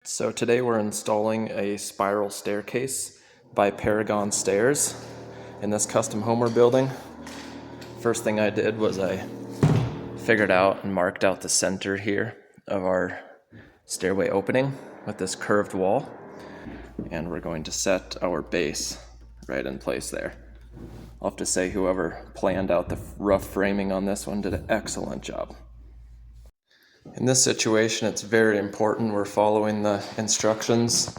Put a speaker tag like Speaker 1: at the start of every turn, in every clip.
Speaker 1: So today we're installing a spiral staircase by Paragon Stairs in this custom home we're building. First thing I did was I figured out and marked out the center here of our stairway opening with this curved wall, and we're going to set our base right in place there. I'll have to say whoever planned out the rough framing on this one did an excellent job. In this situation, it's very important we're following the instructions.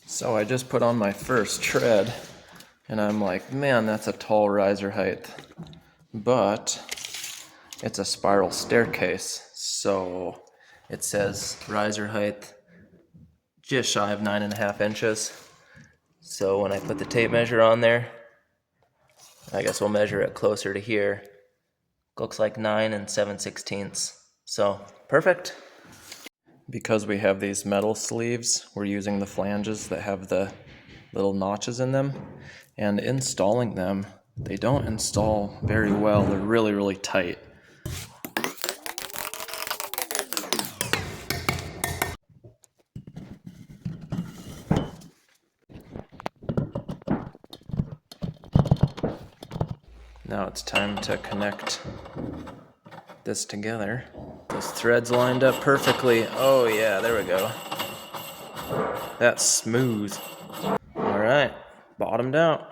Speaker 1: So I just put on my first tread, and I'm like, man, that's a tall riser height. But it's a spiral staircase, so it says riser height just shy of 9.5 inches. So when I put the tape measure on there, I guess we'll measure it closer to here. Looks like 9 7/16. So perfect. Because we have these metal sleeves, we're using the flanges that have the little notches in them, and installing them, they don't install very well. They're really, really tight. Now it's time to connect this together. Those threads lined up perfectly. Oh yeah, there we go. That's smooth. All right, bottomed out.